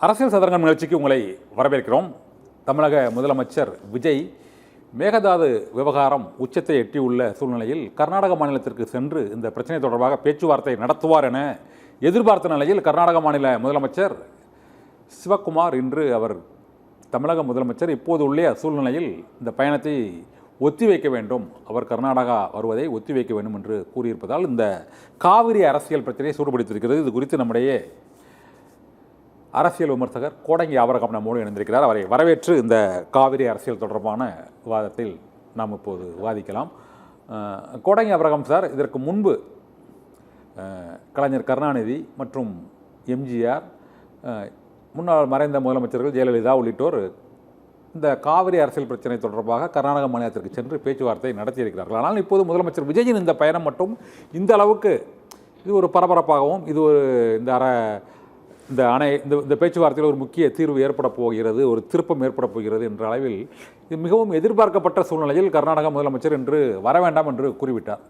அரசியல் சதுரங்கம் நிகழ்ச்சிக்கு உங்களை வரவேற்கிறோம். தமிழக முதலமைச்சர் விஜய் மேகதாது விவகாரம் உச்சத்தை எட்டியுள்ள சூழ்நிலையில் கர்நாடக மாநிலத்திற்கு சென்று இந்த பிரச்சனை தொடர்பாக பேச்சுவார்த்தை நடத்துவார் என எதிர்பார்த்த நிலையில் கர்நாடக மாநில முதலமைச்சர் சிவக்குமார் இன்று அவர் தமிழக முதலமைச்சர் இப்போது உள்ள சூழ்நிலையில் இந்த பயணத்தை ஒத்திவைக்க வேண்டும், அவர் கர்நாடகா வருவதை ஒத்திவைக்க வேண்டும் என்று கூறியிருப்பதால் இந்த காவிரி அரசியல் பிரச்சனையை சூடுபிடித்திருக்கிறது. இது குறித்து நம்முடைய அரசியல் விமர்சகர் கோடங்கி ஆபரகம் நம்மோடு இணைந்திருக்கிறார். அவரை வரவேற்று இந்த காவிரி அரசியல் தொடர்பான விவாதத்தில் நாம் இப்போது விவாதிக்கலாம். கோடங்கி ஆபரகம் சார், இதற்கு முன்பு கலைஞர் கருணாநிதி மற்றும் எம்ஜிஆர், முன்னாள் மறைந்த முதலமைச்சர்கள் ஜெயலலிதா உள்ளிட்டோர் இந்த காவிரி அரசியல் பிரச்சனை தொடர்பாக கர்நாடக மாநிலத்திற்கு சென்று பேச்சுவார்த்தை நடத்தியிருக்கிறார்கள். ஆனால் இப்போது முதலமைச்சர் விஜயின் இந்த பயணம் மட்டும் இந்த அளவுக்கு இது ஒரு பரபரப்பாகவும், இது ஒரு இந்த பேச்சுவார்த்தையில் ஒரு முக்கிய தீர்வு ஏற்பட போகிறது, ஒரு திருப்பம் ஏற்பட போகிறது என்ற அளவில் இது மிகவும் எதிர்பார்க்கப்பட்ட சூழ்நிலையில் கர்நாடக முதலமைச்சர் என்று வர வேண்டாம் என்று கூறிவிட்டார்.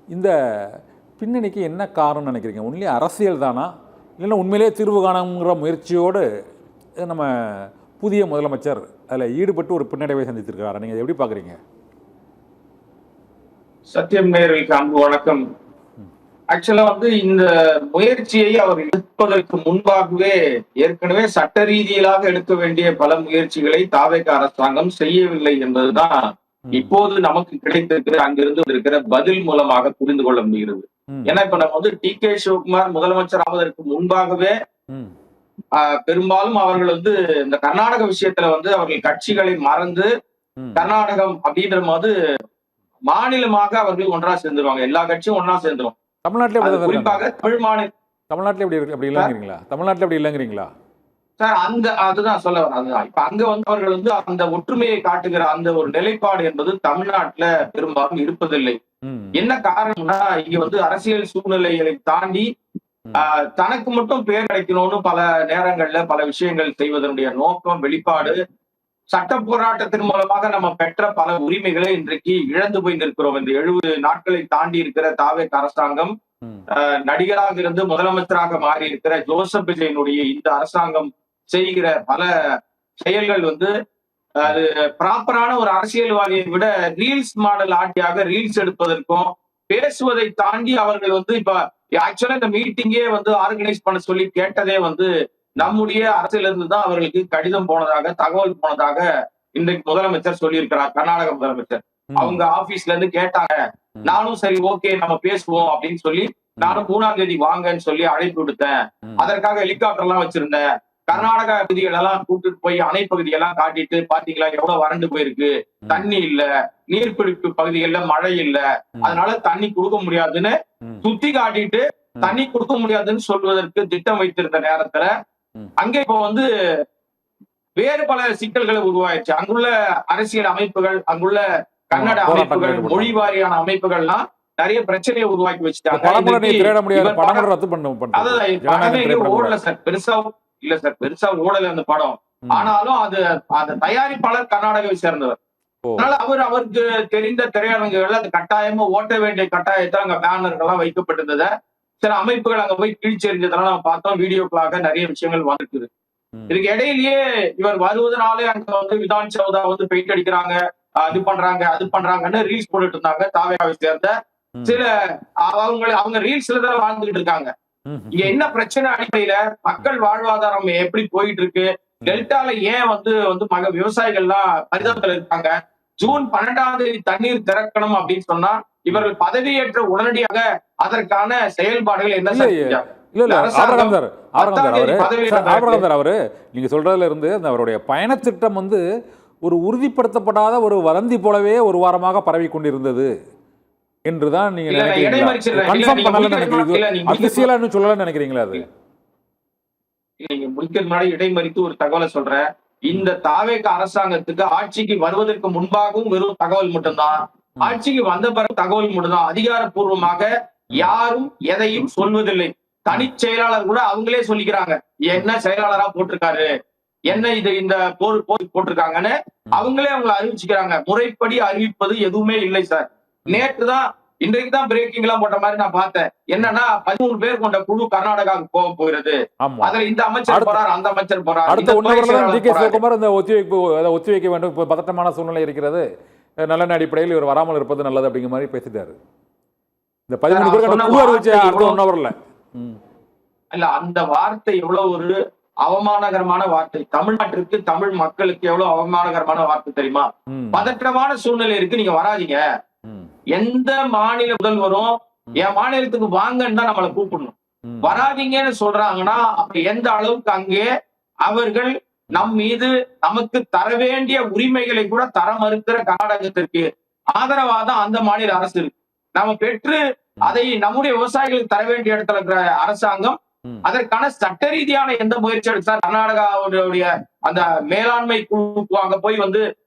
இந்த பின்னணிக்கு என்ன காரணம் நினைக்கிறீங்க? உண்மையிலே அரசியல் தானா, இல்லைன்னா உண்மையிலே தீர்வு காணுங்கிற முயற்சியோடு நம்ம புதிய முதலமைச்சர் அதில் ஈடுபட்டு ஒரு பின்னடைவை சந்தித்திருக்கிறார்? நீங்கள் எப்படி பார்க்குறீங்க? சத்தியம் நேயர்களுக்கு அன்பு வணக்கம். ஆக்சுவலா இந்த முயற்சியை அவர் எடுப்பதற்கு முன்பாகவே ஏற்கனவே சட்ட ரீதியிலாக எடுக்க வேண்டிய பல முயற்சிகளை தாவேக அரசாங்கம் செய்யவில்லை என்பதுதான் இப்போது நமக்கு கிடைத்திருக்கிற அங்கிருந்து இருக்கிற பதில் மூலமாக புரிந்து கொள்ள முடிகிறது. ஏன்னா இப்ப நம்ம டி.கே. சிவகுமார் முதலமைச்சர் ஆவதற்கு முன்பாகவே பெரும்பாலும் அவர்கள் இந்த கர்நாடக விஷயத்துல அவர்கள் கட்சிகளை மறந்து கர்நாடகம் அப்படின்ற போது மாநிலமாக அவர்கள் ஒன்றா சேர்ந்துருவாங்க. எல்லா கட்சியும் ஒன்னா சேர்ந்துரும். தமிழ்நாட்டில் குறிப்பாக தமிழ் மாநில தமிழ்நாட்டில் எப்படி இல்லைங்கிறீங்களா? தமிழ்நாட்டில் எப்படி இல்லைங்கிறீங்களா சார்? அதுதான் சொல்ல வர. அதுதான் இப்ப அங்க அவர்கள் அந்த ஒற்றுமையை காட்டுகிற அந்த ஒரு நிலைப்பாடு என்பது தமிழ்நாட்டுல பெரும்பாலும் இருப்பதில்லை. என்ன காரணம்னா இங்க அரசியல் சூழ்நிலைகளை தாண்டி தனக்கு மட்டும் பேர் கிடைக்கணும்னு பல நேரங்கள்ல பல விஷயங்கள் செய்வதனுடைய நோக்கம், வெளிப்பாடு, சட்ட போராட்டத்தின் மூலமாக நம்ம பெற்ற பல உரிமைகளை இன்றைக்கு இழந்து போய் நிற்கிறோம். இந்த 70 நாட்களை தாண்டி இருக்கிற தாவேக அரசாங்கம், நடிகராக இருந்து முதலமைச்சராக மாறி இருக்கிற ஜோசப் விஜயனுடைய இந்த அரசாங்கம் செய்கிற பல செயல்கள் அது ப்ராப்பரான ஒரு அரசியல்வாதியை விட ரீல்ஸ் மாடல் ஆட்டியாக ரீல்ஸ் எடுப்பதற்கும் பேசுவதை தாண்டி அவர்கள் இப்ப ஆக்சுவலா இந்த மீட்டிங்கே ஆர்கனைஸ் பண்ண சொல்லி கேட்டதே நம்முடைய அரசியல இருந்துதான் அவர்களுக்கு கடிதம் போனதாக, தகவல் போனதாக இன்றைக்கு முதலமைச்சர் சொல்லியிருக்கிறார். கர்நாடக முதலமைச்சர் அவங்க ஆபீஸ்ல இருந்து கேட்டாங்க. நானும் சரி ஓகே நம்ம பேசுவோம் அப்படின்னு சொல்லி நானும் 3ஆம் தேதி வாங்கன்னு சொல்லி அழைப்பு விடுத்தேன். அதற்காக ஹெலிகாப்டர் எல்லாம் வச்சிருந்தேன். கர்நாடகா பகுதிகள் எல்லாம் கூட்டிட்டு போய் அணை பகுதியெல்லாம் காட்டிட்டு பாத்தீங்களா எவ்வளவு வறண்டு போயிருக்கு, தண்ணி இல்ல, நீர்பிடிப்பு பகுதிகள்ல மழை இல்ல, அதனால தண்ணி கொடுக்க முடியாதுன்னு சுத்தி காட்டிட்டு தண்ணி கொடுக்க முடியாதுன்னு சொல்வதற்கு திட்டம் வைத்திருந்த நேரத்துல அங்க இப்ப வேறு பல சிக்கல்களை உருவாயிடுச்சு. அங்குள்ள அரசியல் அமைப்புகள், அங்குள்ள கன்னட அமைப்புகள், மொழி வாரியான அமைப்புகள்லாம் நிறைய பிரச்சனையை உருவாக்கி வச்சுட்டாங்க. ஓடல சார், பெருசா இல்ல சார், பெருசா ஓடல அந்த படம். ஆனாலும் அந்த தயாரிப்பாளர் கர்நாடகாவை சேர்ந்தவர். அதனால அவருக்கு தெரிந்த திரையரங்குகள் அது கட்டாயமா ஓட்ட வேண்டிய கட்டாயத்தை அங்க பேனர்கள்லாம் வைக்கப்பட்டிருந்தத சில அமைப்புகள் அங்க போய் கீழ்ச்செறிஞ்சதெல்லாம் நம்ம பார்த்தோம். வீடியோக்களாக நிறைய விஷயங்கள் வந்திருக்குது. இதுக்கு இடையிலேயே இவர் வருவதனாலே அங்க விதான் சௌதா பெயிண்ட் அடிக்கிறாங்க, அது பண்றாங்கன்னு ரீல்ஸ் போட்டுட்டு இருந்தாங்க. தாவேகாவை சேர்ந்த சில அவங்க ரீல்ஸ்ல தான் வாழ்ந்துகிட்டு இருக்காங்க. இங்க என்ன பிரச்சனை அடிப்படையில மக்கள் வாழ்வாதாரம் எப்படி போயிட்டு இருக்கு, டெல்டால ஏன் விவசாயிகள்லாம் பரிதாபத்துல இருக்காங்க, ஜூன் 12ஆம் தேதி தண்ணீர் திறக்கணும் அப்படின்னு சொன்னா இவர்கள் பதவியேற்ற உடனடியாக அதற்கான செயல்பாடுகள் என்ன அவரு நீங்க சொல்றதுல இருந்து அவருடைய பயணத்திட்டம் ஒரு உறுதிப்படுத்தப்படாத ஒரு வதந்தி போலவே ஒரு வாரமாக பரவி கொண்டிருந்தது என்றுதான் நீங்க நினைக்கிறீங்களா? அது நீங்க முடிக்கிறது முன்னாடி இடைமறித்து ஒரு தகவலை சொல்றேன். இந்த தாவேக அரசாங்கத்துக்கு ஆட்சிக்கு வருவதற்கு முன்பாகவும் வெறும் தகவல் மட்டும்தான், ஆட்சிக்கு வந்த பிறகு தகவல் மட்டும்தான். அதிகாரப்பூர்வமாக யாரும் எதையும் சொல்வதில்லை. தனி செயலாளர் கூட அவங்களே சொல்லிக்கிறாங்க என்ன செயலாளரா போட்டிருக்காரு, என்ன இந்த போர் போட்டிருக்காங்கன்னு அவங்களே அவங்களை அறிவிச்சுக்கிறாங்க. முறைப்படி அறிவிப்பது எதுவுமே இல்லை சார். நேற்றுதான் இன்றைக்கு தான் பிரேக்கிங் எல்லாம் போட்ட மாதிரி நான் பார்த்தேன். என்னன்னா 13 பேர் கொண்ட குழு கர்நாடகாவுக்கு போக போகிறது. ஆமா. அதுல இந்த அமைச்சர் போறார், அந்த அமைச்சர் போறார், அடுத்த இந்த 1 ஹவர்ல துறை டி.கே. செயலாளர் போறாரு. சிவகுமார் இந்த ஒத்தி வைக்க வேண்டும், இப்போ பதட்டமான சூழ்நிலை இருக்கிறது, நல்லெண்ண அடிப்படையில் இவர் வராமல் இருப்பது நல்லது அப்படிங்கிற மாதிரி பேசிட்டாரு. இந்த 13 பேர் கொண்ட குழு அறிவிச்ச அடுத்த 1 ஹவர்ல. இல்ல, அந்த வார்த்தை எவ்வளவு ஒரு அவமானகரமான வார்த்தை. தமிழ்நாட்டிற்கு, தமிழ் மக்களுக்கு எவ்வளவு அவமானகரமான வார்த்தை தெரியுமா? பதற்றமான சூழ்நிலை இருக்கு, நீங்க வராதீங்க. எந்த மாநில முதல்வரும் என் மாநிலத்துக்கு வாங்கன்னு தான் நம்மளை கூப்பிடணும். வராதீங்கன்னு சொல்றாங்கன்னா அப்ப எந்த அளவுக்கு அங்கே அவர்கள் நம் மீது நமக்கு தர வேண்டிய உரிமைகளை கூட தர மறுக்கிற கர்நாடகத்திற்கு ஆதரவாதான் அந்த மாநில அரசு இருக்கு. நம்ம பெற்று அதை நம்முடைய விவசாயிகளுக்கு தர வேண்டிய இடத்துல இருக்கிற அரசாங்கம் அதற்கான சட்ட ரீதியான எந்த முயற்சி எடுத்தார்? கர்நாடகாவுடைய அந்த மேலாண்மை குழுக்கு அங்க போய்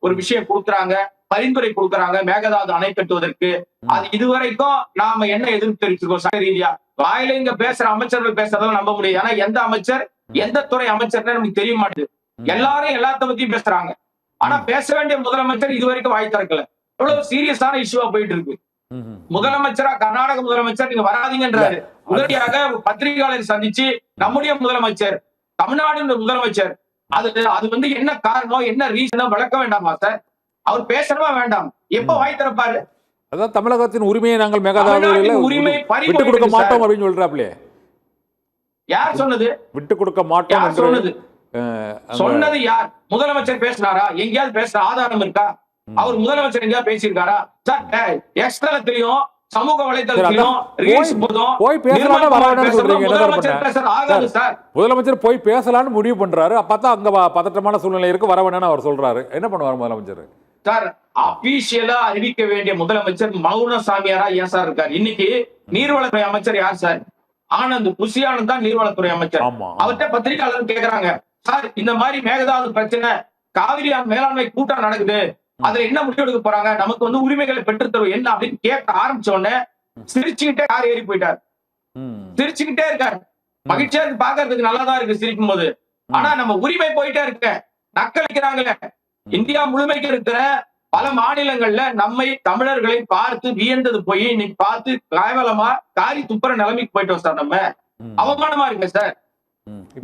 ஒரு விஷயம் கொடுக்குறாங்க, பரிந்துரை கொடுக்குறாங்க மேகதாது அணை கட்டுவதற்கு. அது இதுவரைக்கும் நாம என்ன எதிர்ப்பு தெரிவிச்சிருக்கோம் சட்ட ரீதியா? வாயில இங்க பேசுற அமைச்சர்கள் பேசுறதெல்லாம் நம்ப முடியும். ஏன்னா எந்த அமைச்சர் எந்த துறை அமைச்சர்னு நமக்கு தெரிய மாட்டேது. எல்லாரும் எல்லாத்த பத்தியும் பேசுறாங்க. ஆனா பேச வேண்டிய முதலமைச்சர் இதுவரைக்கும் வாய் திறக்கல. எவ்வளவு சீரியஸான இஷ்யூவா போயிட்டு இருக்கு. முதலமைச்சரா கர்நாடக முதலமைச்சர் நீங்க வராதீங்கன்றாரு. உடனடியாக பத்திரிகையாளர் சந்திச்சு நம்முடைய முதலமைச்சர், தமிழ்நாடு முதலமைச்சர் அது என்ன காரணம், என்ன ரீசன் விளக்க வேண்டாமா சார்? அவர் பேசணுமா வேண்டாம்? எப்ப வாய் திறப்பாரு? அதான் தமிழகத்தின் உரிமையை நாங்கள் மேகதாதுல உரிமை விட்டு கொடுக்க மாட்டோம் அப்படின்னு சொல்றாப்லையே. யார் சொன்னது? விட்டு கொடுக்க மாட்டோம் சொன்னது? சொன்னது யார்? முதலமைச்சர் பேசினாரா? எங்கேயாவது பேசுற ஆதாரம் இருக்கா? அவர் முதலமைச்சர் எங்கேயாவது பேசியிருக்காரா? சார் எக்ஸ்தலத்திலையும் சமூக வலைதளத்திலையும் முதலமைச்சர் போய் பேசலான்னு முடிவு பண்றாரு. அப்பதான் அங்க பதற்றமான சூழ்நிலை இருக்கு, வர வேணும்னு அவர் சொல்றாரு. என்ன பண்ணுவார் முதலமைச்சர்? சார் அபிஷியலா அறிவிக்க வேண்டிய முதலமைச்சர் மௌன சாமியாரா ஏன் சார் இருக்காரு? இன்னைக்கு நீர்வளத்துறை அமைச்சர் யார் சார்? ஆனந்த், புஷி ஆனந்த் தான் நீர்வளத்துறை அமைச்சர். அவர்கிட்ட பத்திரிகையாளர் கேக்குறாங்க, சார் இந்த மாதிரி மேகதாது பிரச்சனை, காவிரி மேலாண்மை கூட்டம் நடக்குது, அதுல என்ன முடிவு எடுக்க போறாங்க, நமக்கு உரிமைகளை பெற்று தருவோம் என்ன அப்படின்னு கேட்க ஆரம்பிச்ச உடனே சிரிச்சுக்கிட்டே கார் ஏறி போயிட்டார். சிரிச்சுக்கிட்டே இருக்காரு. மகிழ்ச்சியா இருக்கு, பாக்குறதுக்கு நல்லாதான் இருக்கு சிரிக்கும் போது. ஆனா நம்ம உரிமை போயிட்டே இருக்க, நக்களிக்கிறாங்களே. இந்தியா முழுமைக்கு இருக்கிற பல மாநிலங்கள்ல நம்மை தமிழர்களை பார்த்து வியந்தது போய் இன்னைக்கு பார்த்து கேவலமா காரி துப்புற நிலைமைக்கு போயிட்டோம் சார். நம்ம அவமானமா இருக்கு சார்.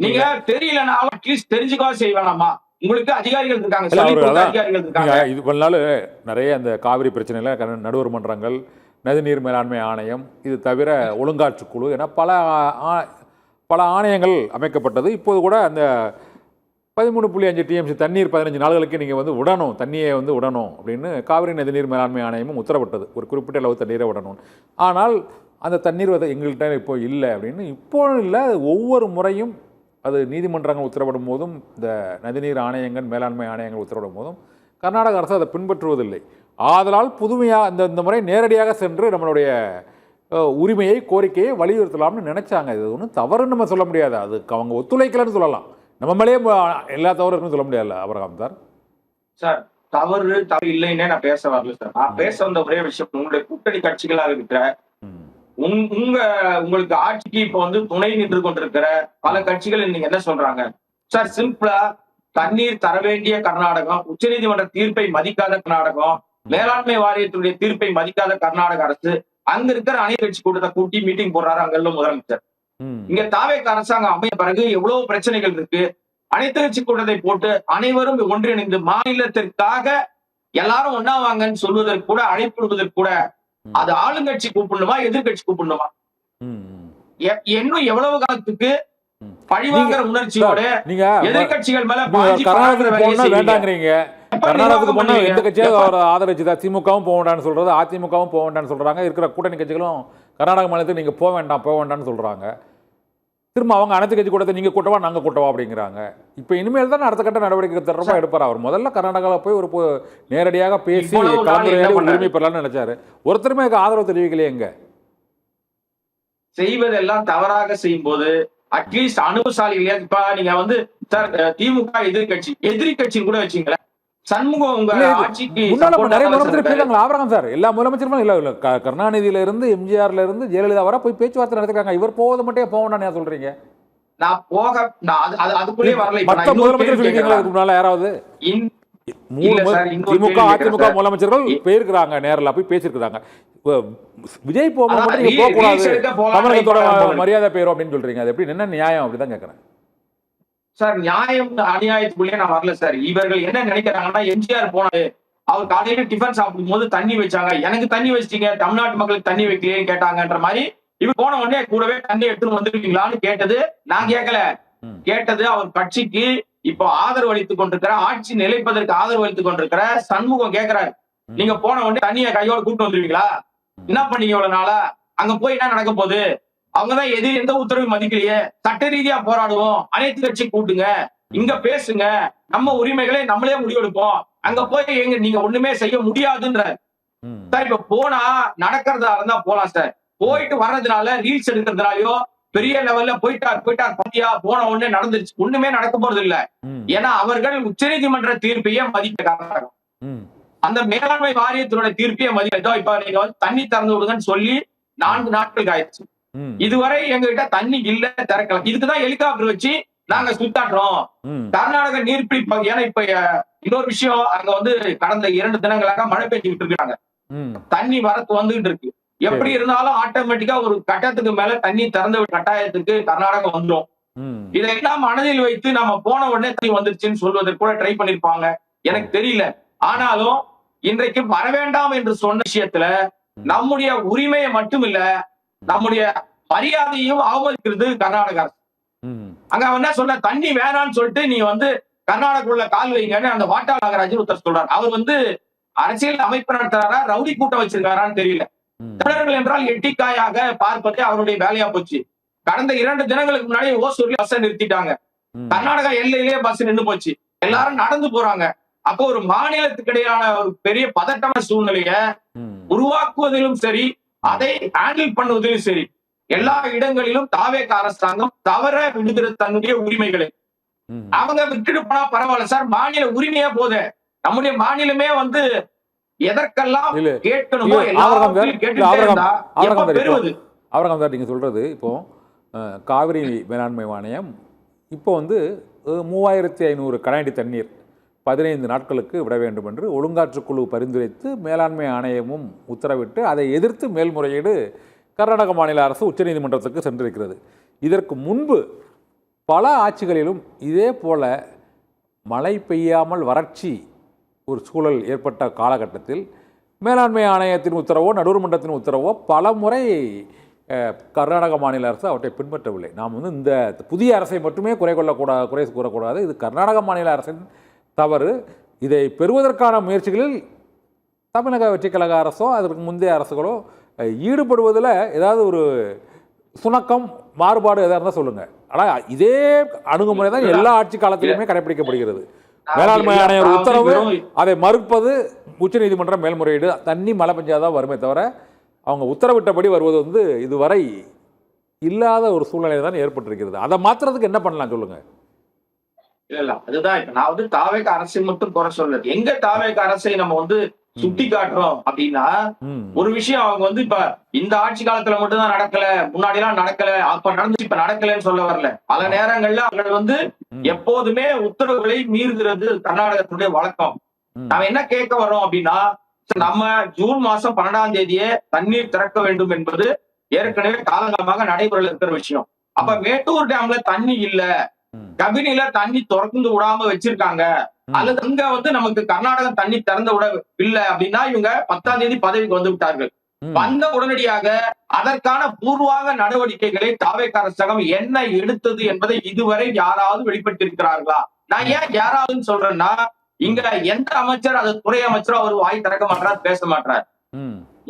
நீங்க தெரியலன்னா அட்லீஸ்ட் தெரிஞ்சுக்கவா செய்வேனாமா? உங்களுக்கு அதிகாரிகள் இருக்காங்க, அதிகாரிகள் இருக்காங்க. இது பண்ணாலும் நிறைய அந்த காவிரி பிரச்சனையில நடுவர் மன்றங்கள், நதிநீர் மேலாண்மை ஆணையம், இது தவிர ஒழுங்காற்று குழு என பல ஆணையங்கள் அமைக்கப்பட்டது. இப்போது கூட அந்த 13.5 டிஎம்சி தண்ணீர் 15 நாள்களுக்கு நீங்கள் விடணும், தண்ணியை விடணும் அப்படின்னு காவிரி நதிநீர் மேலாண்மை ஆணையமும் உத்தரவிட்டது. ஒரு குறிப்பிட்ட அளவு தண்ணீரை விடணும். ஆனால் அந்த தண்ணீர் எங்கள்கிட்ட இப்போ இல்லை அப்படின்னு. இப்போ இல்லை, ஒவ்வொரு முறையும் அது நீதிமன்றங்கள் உத்தரவிடும் போதும், இந்த நதிநீர் ஆணையங்கள் மேலாண்மை ஆணையங்கள் உத்தரவிடும் போதும் கர்நாடக அரசு அதை பின்பற்றுவதில்லை. ஆதலால் புதுமையாக இந்த முறை நேரடியாக சென்று நம்மளுடைய உரிமையை, கோரிக்கையை வலியுறுத்தலாம்னு நினைச்சாங்க. இது ஒன்றும் தவறுன்னு நம்ம சொல்ல முடியாது. அதுக்கு அவங்க ஒத்துழைக்கலன்னு சொல்லலாம். நம்ம மேலேயே எல்லா தவறு இருக்குன்னு சொல்ல முடியாது. அபரகாம் சார், சார் தவறு இல்லைன்னே நான் பேச வரல சார். நான் பேச வந்த ஒரே விஷயம், உங்களுடைய கூட்டணி கட்சிகளாக இருக்கிற உங்களுக்கு ஆட்சிக்கு இப்ப துணை நின்று கொண்டிருக்கிற பல கட்சிகள் நீங்க என்ன சொல்றாங்க சார்? சிம்பிளா தண்ணீர் தர வேண்டிய கர்நாடகம், உச்சநீதிமன்ற தீர்ப்பை மதிக்காத கர்நாடகம், மேலாண்மை வாரியத்துடைய தீர்ப்பை மதிக்காத கர்நாடக அரசு, அங்க இருக்கிற அனைத்து கட்சி கூட்டத்தை கூட்டி மீட்டிங் போடுறாரு அங்குள்ள முதலமைச்சர். இங்க தாவேக அரசாங்கம் அமைய பிறகு எவ்வளவு பிரச்சனைகள் இருக்கு. அனைத்து கட்சி கூட்டத்தை போட்டு அனைவரும் ஒன்றிணைந்து மாநிலத்திற்காக எல்லாரும் ஒன்னாவாங்கன்னு சொல்வதற்கு கூட, அழைப்பிடுவதற்கு கூட அது ஆளுங்கட்சி கூப்பிடணுமா, எதிர்கட்சி கூப்பிடணுமா? இன்னும் எவ்வளவு காலத்துக்கு பழிவாங்கிற உணர்ச்சியோட எதிர்கட்சிகள் மேல வேண்டாங்கிறீங்க? கர்நாடகத்துக்கு போனா எந்த கட்சியாவது அவர் ஆதரிச்சுதா? திமுகவும் போக வேண்டாம்னு சொல்றது, அதிமுகவும் போக வேண்டாம்னு சொல்றாங்க. இருக்கிற கூட்டணி கட்சிகளும் கர்நாடக மாநிலத்துக்கு நீங்க போக வேண்டாம்னு சொல்றாங்க. திரும்ப அவங்க அனைத்து கட்சி கூட்டத்தை நீங்க கூட்டவா நாங்க கூட்டவா அப்படிங்கிறாங்க. இப்ப இனிமேல் தான் அடுத்த கட்ட நடவடிக்கை தொடர்பா எடுப்பார். அவர் முதல்ல கர்நாடகாவில் போய் ஒரு நேரடியாக பேசி கலந்துரையாடி உரிமை பெறலாம்னு நினைச்சாரு. ஒருத்தருமே ஆதரவு தெரிவிக்கலையே. எங்க செய்வதெல்லாம் தவறாக செய்யும் போது அட்லீஸ்ட் அனுபவசாலிகளே, இப்ப நீங்க சார் திமுக எதிரி கட்சி கூட வச்சீங்களேன், சண்முகம் உங்க ஆட்சிக்கு நிறைய முதலமைச்சர் போயிருக்காங்க. ஆபரகம் சார், எல்லா முதலமைச்சரும் இல்ல, கருணாநிதியில இருந்து எம்ஜிஆர்ல இருந்து ஜெயலலிதா வர போய் பேச்சுவார்த்தை நடத்திருக்காங்க. இவர் போவதை மட்டும் போக வேண்டாம் சொல்றீங்க? நான் அதுக்குள்ளே வரல. மற்ற முதலமைச்சர் சொல்லிருக்கீங்களா இதுக்கு முன்னால யாராவது? மூணு இல்ல சார், இன்னொரு திமுக கேள்வி அதிமுக கேட்கிறேன் முதலமைச்சர்கள் சார். போயிருக்கிறாங்க, நேரில் போய் பேசியிருக்கிறாங்க. இப்போ விஜய் போகும்போது அதான் மட்டும் நீங்க போகக்கூடாது, ரீல்ஸ் எடுக்க போலாம் தமிழகத்தோட ட்ரை பண்றாங்க. மரியாதை போயிரும் அப்படின்னு சொல்றீங்க. அது எப்படி, என்ன நியாயம்? அப்படிதான் கேட்கறேன். சார் நியாயம் அநியாயத்துக்குள்ளே நான் வரல சார். இவர்கள் என்ன நினைக்கிறாங்கன்னா, எம்ஜிஆர் போனாரு, அவர் காலையில டிஃபன் சாப்பிடும் போது தண்ணி வச்சாங்க, எனக்கு தண்ணி வச்சிட்டீங்க, தமிழ்நாட்டு மக்களுக்கு தண்ணி வைக்கலையேன்னு கேட்டாங்கன்ற மாதிரி, இவர் போன உடனே கூடவே தண்ணி எடுத்துட்டு வந்துருக்கீங்களான்னு கேட்டது நான் கேட்கல. கேட்டது அவர் கட்சிக்கு இப்போ ஆதரவு அளித்துக் கொண்டிருக்கிற, ஆட்சி நிலைப்பதற்கு ஆதரவு அளித்துக் கொண்டிருக்கிற சண்முகம் கேட்கிறாரு. நீங்க போன உடனே தண்ணியை கையோட கூட்டு வந்துருவீங்களா? என்ன பண்ணீங்க இவ்வளவு நாளா? அங்க போய் என்ன நடக்க போகுது? அவங்கதான் எந்த உத்தரவையும் மதிக்கலையே, சட்ட ரீதியா போராடுவோம், அனைத்து கட்சி கூட்டுங்க, இங்க பேசுங்க, நம்ம உரிமைகளை நம்மளே முடிவெடுப்போம், அங்க போய் எங்க நீங்க ஒண்ணுமே செய்ய முடியாதுன்ற சார். இப்ப போனா நடக்கிறதா இருந்தா போலாம் சார். போயிட்டு வர்றதுனால ரீல்ஸ் எடுக்கிறதுனாலயோ பெரிய லெவல்ல போயிட்டார் பாத்தியா போன உடனே நடந்துருச்சு, ஒண்ணுமே நடக்க போறது இல்ல. ஏன்னா அவர்கள் உச்சநீதிமன்ற தீர்ப்பையே மதிக்கிறாங்க. அந்த மேலாண்மை வாரியத்தினுடைய தீர்ப்பையே மதிக்க. இப்ப நீங்க வந்து தண்ணி திறந்து விடுங்கன்னு சொல்லி 4 நாட்களுக்கு ஆயிடுச்சு. இதுவரை எங்ககிட்ட தண்ணி இல்ல, திறக்கலாம். இதுக்குதான் ஹெலிகாப்டர் வச்சு நாங்க சுத்தாடுறோம். கர்நாடக நீர்பிடிப்பு, ஏன்னா இப்ப இன்னொரு விஷயம், அங்க வந்து கடந்த 2 தினங்களாக மழை பெஞ்சுக்கிட்டு இருக்காங்க, தண்ணி வரத்து வந்துகிட்டு இருக்கு. எப்படி இருந்தாலும் ஆட்டோமேட்டிக்கா ஒரு கட்டத்துக்கு மேல தண்ணி திறந்த கட்டாயத்துக்கு கர்நாடகம் வந்துடும். இதையெல்லாம் மனதில் வைத்து நம்ம போன உடனே தண்ணி வந்துருச்சுன்னு சொல்வதற்கு கூட ட்ரை பண்ணிருப்பாங்க, எனக்கு தெரியல. ஆனாலும் இன்றைக்கு வர வேண்டாம் என்று சொன்ன விஷயத்துல நம்முடைய உரிமையை மட்டும் இல்ல, நம்முடைய மரியாதையும் அவமதிக்கிறது கர்நாடகா. அங்க என்ன சொல்ல, தண்ணி வேணாம்னு சொல்லிட்டு நீ வந்து கர்நாடகாவுள்ள கால் வைங்கன்னு அந்த வாட்டா நாகராஜன் ஒருத்தர் சொல்றாரு. அவர் வந்து அரசியல் அமைப்பு நடத்துறாரா, ரவுடி கூட்டம் வச்சிருக்காரான்னு தெரியல. தமிழர்கள் என்றால் எட்டிக்காயாக பார்ப்பதே அவருடைய வேலையா போச்சு. கடந்த 2 தினங்களுக்கு முன்னாடி ஓசூர்ல பஸ் நிறுத்திட்டாங்க. கர்நாடகா எல்லையிலேயே பஸ் நின்று போச்சு, எல்லாரும் நடந்து போறாங்க. அப்போ ஒரு மாநிலத்துக்கு இடையிலான ஒரு பெரிய பதட்டமான சூழ்நிலைய உருவாக்குவதிலும் சரி, அதை ஹேண்டில் பண்ணுவதிலும் சரி, எல்லா இடங்களிலும் தாவேக அரசாங்கம் தவற விடுகிற தன்னுடைய உரிமைகளை அவங்க விட்டுட்டு போனா பரவாயில்ல சார். மாநில உரிமையா போதே, நம்முடைய மாநிலமே வந்து எதற்கெல்லாம் கேட்கணுமோ பெறுவது. அவரகம் நீங்க சொல்றது, இப்போ காவிரி மேலாண்மை வாரியம் இப்போ வந்து 3500 கனஅடி தண்ணீர் 15 நாட்களுக்கு விட வேண்டும் என்று ஒழுங்காற்றுக்குழு பரிந்துரைத்து மேலாண்மை ஆணையமும் உத்தரவிட்டு அதை எதிர்த்து மேல்முறையீடு கர்நாடக மாநில அரசு உச்சநீதிமன்றத்துக்கு சென்றிருக்கிறது. இதற்கு முன்பு பல ஆட்சிகளிலும் இதே போல மழை பெய்யாமல் வறட்சி ஒரு சூழல் ஏற்பட்ட காலகட்டத்தில் மேலாண்மை ஆணையத்தின் உத்தரவோ நடுவர் மன்றத்தின் உத்தரவோ பல முறை கர்நாடக மாநில அரசு அவற்றை பின்பற்றவில்லை. நாம் வந்து இந்த புதிய அரசை மட்டுமே குறை கூறக்கூடாது. இது கர்நாடக மாநில அரசின் தவறு. இதை பெறுவதற்கான முயற்சிகளில் தமிழக வெற்றி கழக அரசோ அதற்கு முந்தைய அரசுகளோ ஈடுபடுவதில் ஏதாவது ஒரு சுணக்கம் மாறுபாடு எதாக இருந்தால் சொல்லுங்கள். ஆனால் இதே அணுகுமுறை தான் எல்லா ஆட்சி காலத்திலுமே கடைபிடிக்கப்படுகிறது. மேலாண்மை ஆணையர் உத்தரவு, அதை மறுப்பது, உச்சநீதிமன்றம் மேல்முறையீடு. தண்ணி மழை பெஞ்சாதான் வருமே தவிர அவங்க உத்தரவிட்டபடி வருவது வந்து இதுவரை இல்லாத ஒரு சூழ்நிலை தான் ஏற்பட்டிருக்கிறது. அதை மாற்றுறதுக்கு என்ன பண்ணலாம் சொல்லுங்க. இல்ல அதுதான் இப்ப நான் வந்து தாவேக அரசை மட்டும் குறை சொல்லல. எங்க தாவேக அரசை நம்ம வந்து சுட்டி காட்டுறோம் அப்படின்னா, ஒரு விஷயம் அவங்க வந்து இப்ப இந்த ஆட்சி காலத்துல மட்டும் தான் நடக்கல, முன்னாடி எல்லாம் நடக்கல, அப்ப நடந்துச்சு இப்ப நடக்கலன்னு சொல்ல வரல. பல நேரங்கள்ல அவங்க வந்து எப்போதுமே உத்தரவுகளை மீறுகிறது கர்நாடகத்தினுடைய வழக்கம். நாம என்ன கேட்க வரோம் அப்படின்னா, நம்ம ஜூன் மாசம் 12ஆம் தேதியே தண்ணீர் திறக்க வேண்டும் என்பது ஏற்கனவே காலங்காலமாக நடைமுறையில் இருக்கிற விஷயம். அப்ப மேட்டூர் டேம்ல தண்ணி இல்ல, கபினில தண்ணி திறந்து விடாம வச்சிருக்காங்க, அல்லது அங்க வந்து நமக்கு கர்நாடகம் தண்ணி திறந்து விட இல்ல அப்படின்னா இவங்க 10ஆம் தேதி பதவிக்கு வந்து விட்டார்கள். வந்த உடனடியாக அதற்கான பூர்வாங்க நடவடிக்கைகளை தாவேக அரசாங்கம் என்ன எடுத்தது என்பதை இதுவரை யாராவது வெளிப்படுத்தியிருக்கிறார்களா? நான் ஏன் யாராவதுன்னு சொல்றேன்னா, இங்க எந்த அமைச்சர், அது துறை அமைச்சரும் அவர் வாய் திறக்க மாட்டார், பேச மாட்டார்.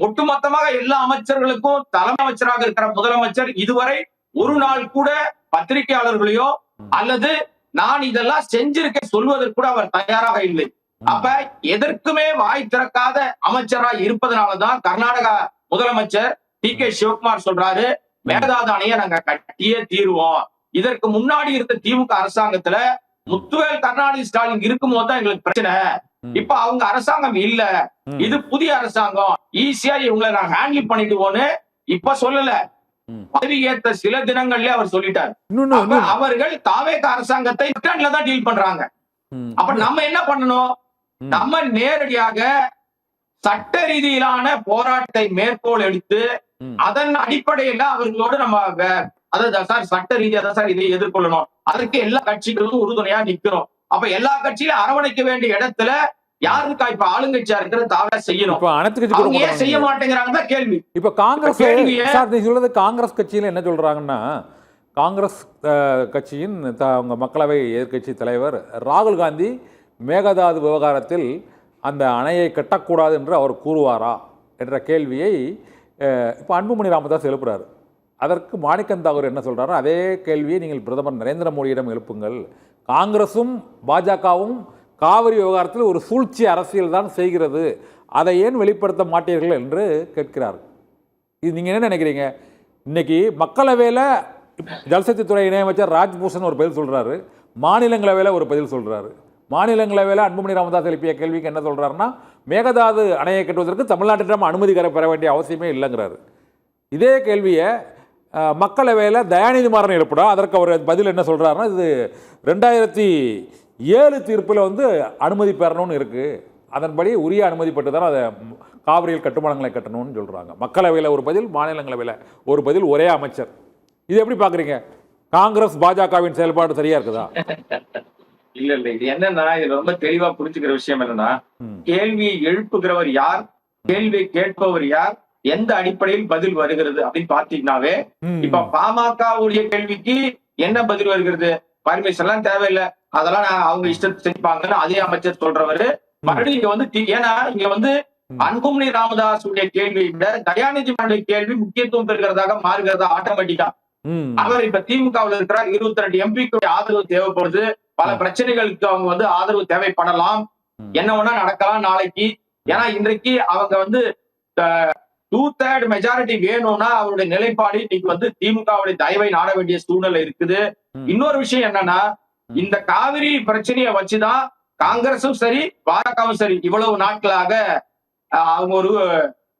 ஒட்டுமொத்தமாக எல்லா அமைச்சர்களுக்கும் தலைமை அமைச்சராக இருக்கிற முதலமைச்சர் இதுவரை ஒரு நாள் கூட பத்திரிகையாளர்களையோ அல்லது நான் இதெல்லாம் செஞ்சிருக்க சொல்வதற்கு கூட அவர் தயாராக இல்லை. அப்ப எதற்குமே வாய் திறக்காத அமைச்சராக இருப்பதனாலதான் கர்நாடகா முதலமைச்சர் டி.கே. சிவகுமார் சொல்றாரு, மேகதாது அணையை நாங்க கட்டியே தீருவோம். இதற்கு முன்னாடி இருந்த திமுக அரசாங்கத்துல முத்துவேல் கருணாநிதி ஸ்டாலின் இருக்கும் போதுதான் எங்களுக்கு பிரச்சனை. இப்ப அவங்க அரசாங்கம் இல்ல, இது புதிய அரசாங்கம், ஈஸியா இவங்களை நாங்க ஹேண்டில் பண்ணிடுவோம்னு இப்ப சொல்லல, பதவி ஏற்ற சில தினங்கள்லயே அவர் சொல்லிட்டார். அவர்கள் தாவேக அரசாங்கத்தை தான் டீல் பண்றாங்க. அப்ப நம்ம என்ன பண்ணணும்? நம்ம நேரடியாக சட்ட ரீதியிலான போராட்டத்தை மேற்கோள் எடுத்து அதன் அடிப்படையில அவர்களோடு நம்ம அதாவது சார் சட்ட ரீதியா தான் சார் இதை எதிர்கொள்ளணும், அதற்கு எல்லா கட்சிகளும் உறுதுணையா நிக்கிறோம். அப்ப எல்லா கட்சியிலும் அரவணைக்க வேண்டிய இடத்துல யாருக்கா இப்ப ஆளுங்கட்சியா இருக்கிற தாவ செய்யணும், அவங்க ஏன் செய்ய மாட்டேங்கிறாங்க கேள்வி. இப்ப காங்கிரஸ் சொல்றது, காங்கிரஸ் கட்சியில என்ன சொல்றாங்கன்னா, காங்கிரஸ் கட்சியின் அவங்க மக்களவை எதிர்க்கட்சி தலைவர் ராகுல் காந்தி மேகதாது விவகாரத்தில் அந்த அணையை கட்டக்கூடாது என்று அவர் கூறுவாரா என்ற கேள்வியை இப்போ அன்புமணி ராமதாஸ் எழுப்புறாரு. அதற்கு மாணிக்கம் தாகூர் என்ன சொல்றாரு, அதே கேள்வியை நீங்கள் பிரதமர் நரேந்திர மோடியிடம் எழுப்புங்கள், காங்கிரசும் பாஜகவும் காவிரி விவகாரத்தில் ஒரு சூழ்ச்சி அரசியல் தான் செய்கிறது, அதை ஏன் வெளிப்படுத்த மாட்டீர்கள் என்று கேட்கிறார். இது நீங்கள் என்ன நினைக்கிறீங்க? இன்னைக்கு மக்களவையில் ஜல்சக்தித்துறை இணையமைச்சர் ராஜ்பூஷன் ஒரு பதில் சொல்கிறாரு, மாநிலங்களவையில் ஒரு பதில் சொல்கிறாரு. மாநிலங்களவையில் அன்புமணி ராமதாஸ் எழுப்பிய கேள்விக்கு என்ன சொல்கிறாருன்னா, மேகதாது அணையை கட்டுவதற்கு தமிழ்நாட்டிடம் அனுமதி பெற வேண்டிய அவசியமே இல்லைங்கிறாரு. இதே கேள்வியை மக்களவையில் தயாநிதி மாறன் எழுப்படா, அதற்கு அவர் பதில் என்ன சொல்கிறாருன்னா, இது 2007 தீர்ப்பில் அனுமதி பெறணும்னு இருக்குது, அதன்படி உரிய அனுமதி பெற்று தான் அதை காவிரியில் கட்டுமானங்களை கட்டணும்னு சொல்கிறாங்க. மக்களவையில் ஒரு பதில், மாநிலங்களவையில் ஒரு பதில், ஒரே அமைச்சர். இது எப்படி பார்க்குறீங்க? காங்கிரஸ் பாஜகவின் செயல்பாடு சரியா இருக்குதா? இல்ல இது என்னன்னா, இது ரொம்ப தெளிவா புரிஞ்சுக்கிற விஷயம் என்னன்னா, கேள்வி எழுப்புகிறவர் யார், கேள்வி கேட்பவர் யார், எந்த அடிப்படையில் பதில் வருகிறது அப்படின்னு பாத்தீங்கன்னாவே, இப்ப பாமகவுடைய கேள்விக்கு என்ன பதில் வருகிறது, பர்மிஷன் எல்லாம் தேவையில்லை, அதெல்லாம் அவங்க இஷ்டத்தை செஞ்சுப்பாங்கன்னு அதே அமைச்சர் சொல்றவரு மறுபடியும் இங்க ஏன்னா இங்க அன்புமணி ராமதாஸ் உடைய கேள்வியை விட தயாநிதி மாறனுடைய கேள்வி முக்கியத்துவம் பெறுகிறதாக மாறுகிறதா ஆட்டோமேட்டிக்கா. அவர் இப்ப திமுகவில் இருக்கிறார், 22 எம்பிக்கு ஆதரவு தேவைப்படுது, பல பிரச்சனைகளுக்கு அவங்க ஆதரவு தேவைப்படலாம், என்ன ஒண்ணா நடக்கலாம் நாளைக்கு. ஏன்னா இன்றைக்கு அவங்க 2/3 மெஜாரிட்டி வேணும்னா அவருடைய நிலைப்பாடு இன்னைக்கு திமுகவுடைய தயவை நாட வேண்டிய சூழ்நிலை இருக்குது. இன்னொரு விஷயம் என்னன்னா, இந்த காவிரி பிரச்சனையை வச்சுதான் காங்கிரசும் சரி பாஜகவும் சரி இவ்வளவு நாட்களாக அவங்க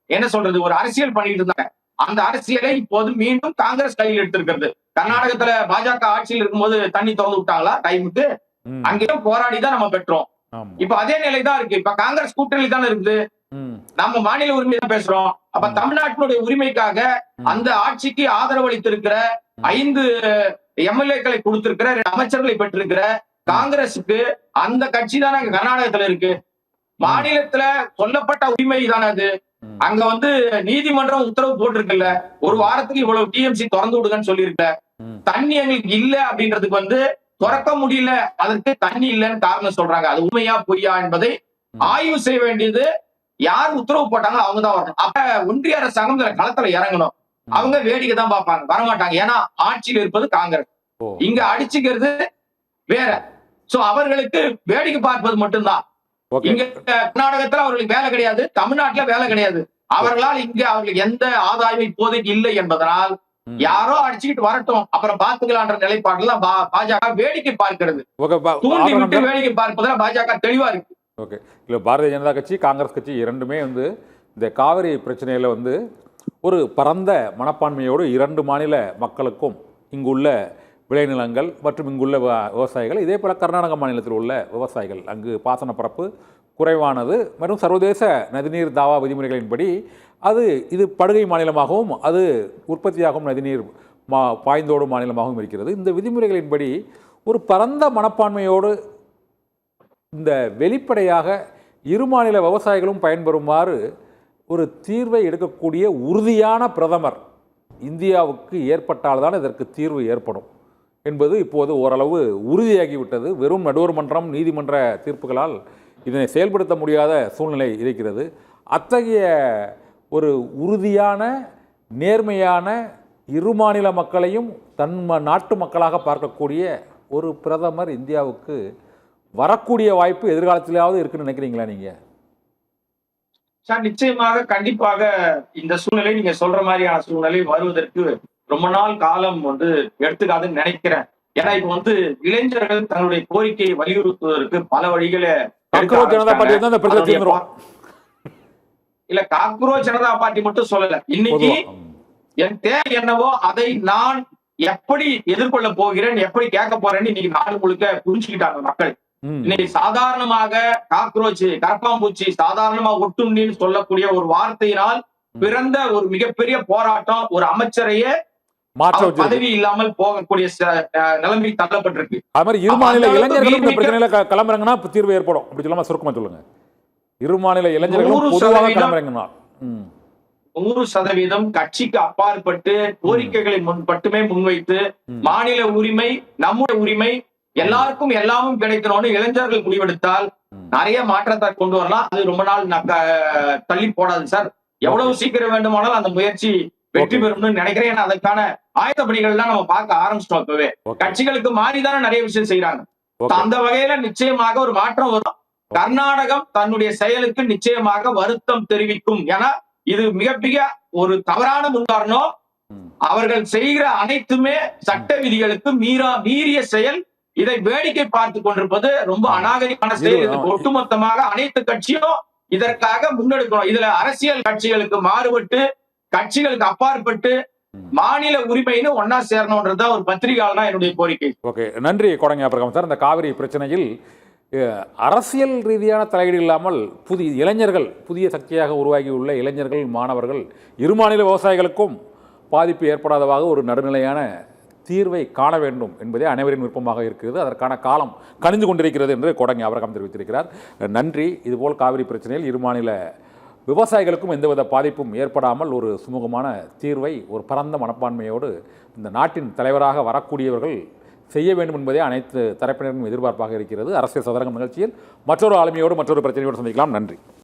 என்ன சொல்றது ஒரு அரசியல் பண்ணிட்டு இருந்தாங்க. அந்த அரசியலை இப்போது மீண்டும் காங்கிரஸ் கையில் எடுத்திருக்கிறது. கர்நாடகத்துல பாஜக ஆட்சியில் இருக்கும்போது தண்ணி திறந்து விட்டாங்களா டைமுக்கு? அங்கேயும் போராடிதான் நம்ம பெற்றோம். இப்ப அதே நிலைதான் இருக்கு. இப்ப காங்கிரஸ் கூட்டணி தானே இருக்குது, நம்ம மாநில உரிமை தான் பேசுறோம். அப்ப தமிழ்நாட்டினுடைய உரிமைக்காக அந்த ஆட்சிக்கு ஆதரவு அளித்திருக்கிற 5 எம்எல்ஏக்களை கொடுத்திருக்கிற 2 அமைச்சர்களை பெற்றிருக்கிற காங்கிரசுக்கு அந்த கட்சி தானே கர்நாடகத்துல இருக்கு. மாநிலத்துல சொல்லப்பட்ட உரிமை தானே அது. அங்க நீதிமன்றம் உத்தரவு போட்டிருக்குல்ல, ஒரு வாரத்துக்கு இவ்வளவு டிஎம்சி திறந்து விடுங்கன்னு சொல்லியிருக்க. தண்ணி எங்களுக்கு இல்ல அப்படின்றதுக்கு திறக்க முடியல, அதற்கு தண்ணி இல்லைன்னு காரணம் சொல்றாங்க. அது உண்மையா பொய்யா என்பதை ஆய்வு செய்ய வேண்டியது யார் உத்தரவு போட்டாங்க அவங்கதான் வரணும். அப்ப ஒன்றிய அரசாங்கம் களத்துல இறங்கணும். அவங்க வேடிக்கை தான் பார்ப்பாங்க, வரமாட்டாங்க. ஏன்னா ஆட்சியில் இருப்பது காங்கிரஸ், இங்க அடிச்சுக்கிறது வேற. சோ அவர்களுக்கு வேடிக்கை பார்ப்பது மட்டும்தான். இங்க கர்நாடகத்துல அவர்களுக்கு வேலை கிடையாது, தமிழ்நாட்டுல வேலை கிடையாது. அவர்களால் இங்க அவர்களுக்கு எந்த ஆதாயம் இப்போதைக்கு இல்லை என்பதனால் யாரோ அடிச்சுக்கிட்டு வரட்டும், அப்புறம் பாத்துக்கலான்ற நிலைப்பாடுல பாஜக வேடிக்கை பார்க்கிறது. தூண்டி விட்டு வேடிக்கை பார்ப்பதுல பாஜக தெளிவா இருக்கு. ஓகே, இல்ல பாரதிய ஜனதா கட்சி காங்கிரஸ் கட்சி இரண்டுமே இந்த காவிரி பிரச்சனையில ஒரு பரந்த மனப்பான்மையோடு 2 மாநில மக்களுக்கும் இங்குள்ள விளைநிலங்கள் மற்றும் இங்குள்ள விவசாயிகள், இதே போல் கர்நாடக மாநிலத்தில் உள்ள விவசாயிகள், அங்கு பாசன பரப்பு குறைவானது மற்றும் சர்வதேச நதிநீர் தாவா விதிமுறைகளின்படி இது படுகை மாநிலமாகவும் அது உற்பத்தியாகும் நதிநீர் பாய்ந்தோடும் மாநிலமாகவும் இருக்கிறது. இந்த விதிமுறைகளின்படி ஒரு பரந்த மனப்பான்மையோடு இந்த வெளிப்படையாக 2 மாநில விவசாயிகளும் பயன்பெறுமாறு ஒரு தீர்வை எடுக்கக்கூடிய உறுதியான பிரதமர் இந்தியாவுக்கு ஏற்பட்டால்தான் இதற்கு தீர்வு ஏற்படும் என்பது இப்போது ஓரளவு உறுதியாகிவிட்டது. வெறும் நடுவர் மன்றம் நீதிமன்ற தீர்ப்புகளால் இதனை செயல்படுத்த முடியாத சூழ்நிலை இருக்கிறது. அத்தகைய ஒரு உறுதியான நேர்மையான 2 மாநில மக்களையும் நாட்டு மக்களாக பார்க்கக்கூடிய ஒரு பிரதமர் இந்தியாவுக்கு வரக்கூடிய வாய்ப்பு எதிர்காலத்திலாவது இருக்குன்னு நினைக்கிறீங்களா நீங்க? சார் நிச்சயமாக கண்டிப்பாக இந்த சூழ்நிலை நீங்க சொல்ற மாதிரியான சூழ்நிலை வருவதற்கு ரொம்ப நாள் காலம் எடுத்துக்காதுன்னு நினைக்கிறேன். ஏன்னா இப்ப இளைஞர்கள் தங்களுடைய கோரிக்கையை வலியுறுத்துவதற்கு பல வழிகளை இல்ல காக்ரோச் ஜனதா பார்ட்டி மட்டும் சொல்லல. இன்னைக்கு என் தேவை என்னவோ அதை நான் எப்படி எதிர்கொள்ள போகிறேன், எப்படி கேட்க போறேன்னு இன்னைக்கு நாடு முழுக்க புரிஞ்சுக்கிட்டாங்க மக்கள். இன்னைக்கு சாதாரணமாக காக்ரோச், கரப்பாம்பூச்சி சாதாரணமா ஒட்டுண்ணின்னு சொல்லக்கூடிய ஒரு வார்த்தையினால் பிறந்த ஒரு மிகப்பெரிய போராட்டம் ஒரு அமைச்சரையே பதவி இல்லாமல் போகக்கூடிய நிலைமை தள்ளப்பட்டிருக்கு. அது மாதிரி இருமாநில இளைஞர்களும் இந்த பிரச்சனையில கிளம்புறாங்கன்னா தீர்வு ஏற்படும் அப்படி சொல்லாம சுருக்கமா சொல்லுங்க. இருமாநில இளைஞர்களும் பொதுவாக கிளம்புறாங்கன்னா 100% கட்சிக்கு அப்பாற்பட்டு கோரிக்கைகளை மட்டுமே முன்வைத்து மாநில உரிமை நம்முடைய உரிமை எல்லாருக்கும் எல்லாமும் கிடைக்கணும்னு இளைஞர்கள் முடிவெடுத்தால் நிறைய மாற்றத்தை கொண்டு வரலாம். அது ரொம்ப நாள் தள்ளி போடாது சார். எவ்வளவு சீக்கிரம் வேண்டுமானாலும் அந்த முயற்சி வெற்றி பெறும்னு நினைக்கிறேன். ஏன்னா அதற்கான ஆயத்த பணிகள் எல்லாம் நம்ம பார்க்க ஆரம்பிச்சிட்டோம். இப்பவே கட்சிகளுக்கு மாறிதானே நிறைய விஷயம் செய்யறாங்க. அந்த வகையில நிச்சயமாக ஒரு மாற்றம் வரும். கர்நாடகம் தன்னுடைய செயலுக்கு நிச்சயமாக வருத்தம் தெரிவிக்கும். ஏன்னா இது மிகப்பெரிய ஒரு தவறான முன்காரணம். அவர்கள் செய்கிற அனைத்துமே சட்ட விதிகளுக்கு மீறிய செயல். இதை வேடிக்கை பார்த்து கொண்டிருப்பது ரொம்ப அநாகரிகமான செயல். இதுக்கு ஒட்டுமொத்தமாக அனைத்து கட்சியும் இதற்காக முன்னெடுக்கணும். இதுல அரசியல் கட்சிகளுக்கு மாறுபட்டு கட்சிகளுக்கு அப்பாற்பட்டு மாநில உரிமைன்னு ஒன்னா சேரணும்ன்றதுதான் ஒரு பத்திரிகையாளனா என்னுடைய கோரிக்கை. ஓகே, நன்றி கோடங்கை அப்ரகாம் சார். இந்த காவிரி பிரச்சனையில் அரசியல் ரீதியான தலையீடு இல்லாமல் புதிய இளைஞர்கள், புதிய சக்தியாக உருவாகியுள்ள இளைஞர்கள், மாணவர்கள், இருமாநில விவசாயிகளுக்கும் பாதிப்பு ஏற்படாதவாக ஒரு நடுநிலையான தீர்வை காண வேண்டும் என்பதே அனைவரின் விருப்பமாக இருக்கிறது. அதற்கான காலம் கணிந்து கொண்டிருக்கிறது என்று கோடங்கை அப்ரகாம் தெரிவித்திருக்கிறார். நன்றி. இதுபோல் காவிரி பிரச்சனையில் இருமாநில விவசாயிகளுக்கும் எந்தவித பாதிப்பும் ஏற்படாமல் ஒரு சுமூகமான தீர்வை ஒரு பரந்த மனப்பான்மையோடு இந்த நாட்டின் தலைவராக வரக்கூடியவர்கள் செய்ய வேண்டும் என்பதே அனைத்து தரப்பினரும் எதிர்பார்ப்பாக இருக்கிறது. அரசியல் சதுரங்கம் நிகழ்ச்சியில் மற்றொரு ஆளுமையோடு மற்றொரு பிரச்சனையோடு சந்திக்கலாம். நன்றி.